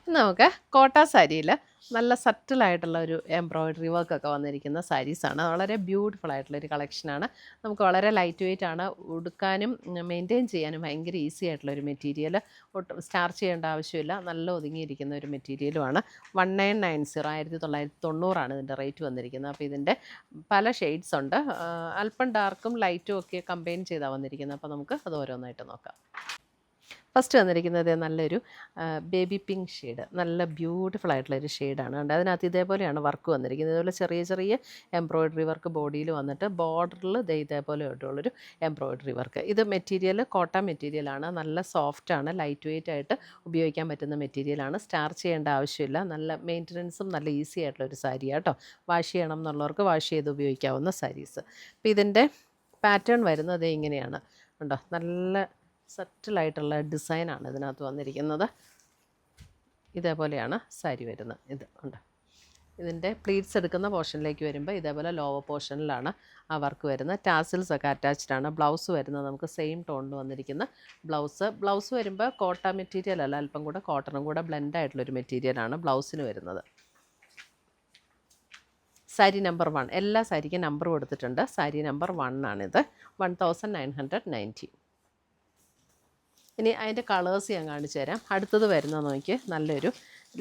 ഇന്ന് നമുക്ക് കോട്ട സാരിയിൽ നല്ല സറ്റിലായിട്ടുള്ള ഒരു എംബ്രോയിഡറി വർക്കൊക്കെ വന്നിരിക്കുന്ന സാരീസാണ്. വളരെ ബ്യൂട്ടിഫുൾ ആയിട്ടുള്ളൊരു കളക്ഷനാണ്. നമുക്ക് വളരെ ലൈറ്റ് വെയിറ്റ് ആണ്, ഉടുക്കാനും മെയിൻറ്റെയിൻ ചെയ്യാനും ഭയങ്കര ഈസി ആയിട്ടുള്ളൊരു മെറ്റീരിയൽ. ഒട്ടും സ്റ്റാർച്ച് ചെയ്യേണ്ട ആവശ്യമില്ല, നല്ല ഒതുങ്ങിയിരിക്കുന്ന ഒരു മെറ്റീരിയലുമാണ്. 1990 1990 ഇതിൻ്റെ റേറ്റ് വന്നിരിക്കുന്നത്. അപ്പോൾ ഇതിൻ്റെ പല ഷെയ്ഡ്സ് ഉണ്ട്, അല്പം ഡാർക്കും ലൈറ്റും ഒക്കെ കമ്പൈൻ ചെയ്താണ് വന്നിരിക്കുന്നത്. അപ്പോൾ നമുക്ക് അത് ഓരോന്നായിട്ട് നോക്കാം. ഫസ്റ്റ് വന്നിരിക്കുന്നത് നല്ലൊരു ബേബി പിങ്ക് ഷെയ്ഡ്, നല്ല ബ്യൂട്ടിഫുൾ ആയിട്ടുള്ളൊരു ഷെയ്ഡാണ്. കണ്ട് അതിനകത്ത് ഇതേപോലെയാണ് വർക്ക് വന്നിരിക്കുന്നത്. ഇതുപോലെ ചെറിയ ചെറിയ എംബ്രോയിഡറി വർക്ക് ബോഡിയിൽ വന്നിട്ട് ബോർഡറിൽ ഇതേപോലെ ആയിട്ടുള്ളൊരു എംബ്രോയിഡറി വർക്ക്. ഇത് മെറ്റീരിയൽ കോട്ടൺ മെറ്റീരിയലാണ്, നല്ല സോഫ്റ്റാണ്, ലൈറ്റ് വെയിറ്റ് ആയിട്ട് ഉപയോഗിക്കാൻ പറ്റുന്ന മെറ്റീരിയലാണ്. സ്റ്റാർച്ച് ചെയ്യേണ്ട ആവശ്യമില്ല, നല്ല മെയിൻ്റനൻസും നല്ല ഈസി ആയിട്ടുള്ളൊരു സാരിയാണ് കേട്ടോ. വാഷ് ചെയ്യണം എന്നുള്ളവർക്ക് വാഷ് ചെയ്ത് ഉപയോഗിക്കാവുന്ന സാരീസ്. അപ്പോൾ ഇതിൻ്റെ പാറ്റേൺ വരുന്നത് ഇങ്ങനെയാണ് ഉണ്ടോ, നല്ല സറ്റിലായിട്ടുള്ള ഡിസൈനാണ് ഇതിനകത്ത് വന്നിരിക്കുന്നത്. ഇതേപോലെയാണ് സാരി വരുന്നത്. ഇത് ഉണ്ട്. ഇതിൻ്റെ പ്ലീറ്റ്സ് എടുക്കുന്ന പോർഷനിലേക്ക് വരുമ്പോൾ ഇതേപോലെ ലോവർ പോർഷനിലാണ് ആ വർക്ക് വരുന്നത്. ടാസിൽസ് ഒക്കെ അറ്റാച്ച്ഡ് ആണ്. ബ്ലൗസ് വരുന്നത് നമുക്ക് സെയിം ടോണിൽ വന്നിരിക്കുന്ന ബ്ലൗസ് വരുമ്പോൾ കോട്ടൺ മെറ്റീരിയൽ അല്ല, അല്പം കൂടെ കോട്ടണും കൂടെ ബ്ലെൻഡ് ആയിട്ടുള്ളൊരു മെറ്റീരിയലാണ് ബ്ലൗസിന് വരുന്നത്. സാരി നമ്പർ 1, എല്ലാ സാരിക്കും നമ്പർ കൊടുത്തിട്ടുണ്ട്. സാരി നമ്പർ 1 ആണിത്. 1990. ഇനി അതിൻ്റെ കളേഴ്സ് ഞാൻ കാണിച്ചു തരാം. അടുത്തത് വരുന്നത് നോക്കി, നല്ലൊരു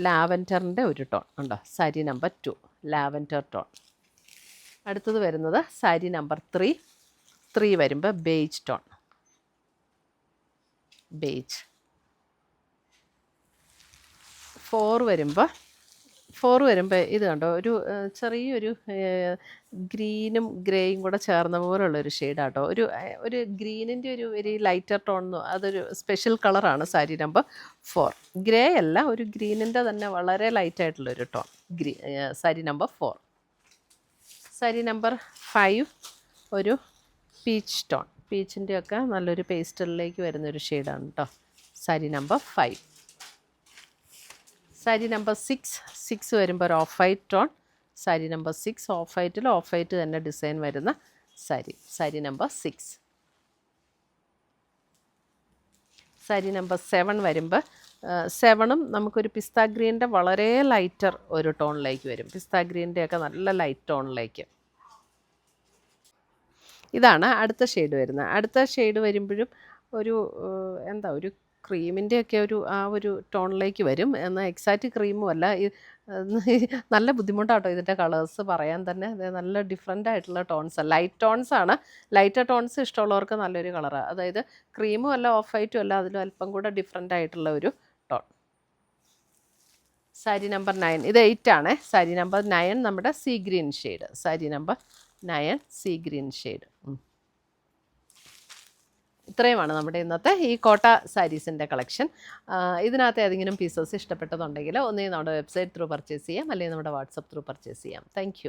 ലാവൻഡറിൻ്റെ ഒരു ടോൺ ഉണ്ടോ, സാരി നമ്പർ 2 ലാവൻഡർ ടോൺ. അടുത്തത് വരുന്നത് സാരി നമ്പർ 3 വരുമ്പോൾ ബേജ് ടോൺ, ബേജ്. 4 വരുമ്പോൾ ഇത് കണ്ടോ, ഒരു ചെറിയൊരു ഗ്രീനും ഗ്രേയും കൂടെ ചേർന്ന പോലുള്ളൊരു ഷെയ്ഡാട്ടോ. ഒരു ഗ്രീനിൻ്റെ ഒരു വെരി ലൈറ്റർ ടോൺ, അതൊരു സ്പെഷ്യൽ കളറാണ് സാരി നമ്പർ 4. ഗ്രേ അല്ല, ഒരു ഗ്രീനിൻ്റെ തന്നെ വളരെ ലൈറ്റായിട്ടുള്ളൊരു tone sari number 4. Sari number 5 ഒരു പീച്ച് ടോൺ, പീച്ചിൻ്റെയൊക്കെ നല്ലൊരു പേസ്റ്റലിലേക്ക് വരുന്നൊരു ഷെയ്ഡാണ് കേട്ടോ, സാരി നമ്പർ 5. സാരി നമ്പർ 6 വരുമ്പോൾ ഒരു of white tone, sari number 6 of white തന്നെ ഡിസൈൻ വരുന്ന സാരി നമ്പർ 6. സാരി നമ്പർ 7 വരുമ്പോൾ 7ഉം നമുക്കൊരു പിസ്ത ഗ്രീൻ്റെ വളരെ ലൈറ്റർ ഒരു ടോണിലേക്ക് വരും, പിസ്ത ഗ്രീൻ്റെയൊക്കെ നല്ല ലൈറ്റ് ടോണിലേക്ക്. ഇതാണ് അടുത്ത ഷെയ്ഡ് വരുന്നത്. അടുത്ത ഷെയ്ഡ് വരുമ്പോഴും ഒരു ഒരു ക്രീമിൻ്റെയൊക്കെ ആ ഒരു ടോണിലേക്ക് വരും. എന്നാൽ എക്സാക്റ്റ് ക്രീമും അല്ല. നല്ല ബുദ്ധിമുട്ടാട്ടോ ഇതിൻ്റെ കളേഴ്സ് പറയാൻ തന്നെ. നല്ല ഡിഫറെൻ്റ് ആയിട്ടുള്ള ടോൺസ്, ലൈറ്റ് ടോൺസ് ആണ്. ലൈറ്റർ ടോൺസ് ഇഷ്ടമുള്ളവർക്ക് നല്ലൊരു കളറാണ്. അതായത് ക്രീമും അല്ല ഓഫ് വൈറ്റും അല്ല, അതിലും അല്പം കൂടെ ഡിഫറെൻ്റ് ആയിട്ടുള്ള ഒരു ടോൺ. സാരി നമ്പർ 9, ഇത് 8 ആണ്. സാരി നമ്പർ 9 നമ്മുടെ see green shade, sari number 9 see green shade. ഇത്രയുമാണ് നമ്മുടെ ഇന്നത്തെ ഈ കോട്ട സാരീസിൻ്റെ കളക്ഷൻ. ഇതിനകത്ത് ഏതെങ്കിലും പീസസ് ഇഷ്ടപ്പെട്ടതുണ്ടെങ്കിൽ ഒന്നേ നമ്മുടെ വെബ്സൈറ്റ് ത്രൂ പർച്ചേസ് ചെയ്യാം, അല്ലെങ്കിൽ നമ്മുടെ വാട്സപ്പ് ത്രൂ പർച്ചേസ് ചെയ്യാം. താങ്ക്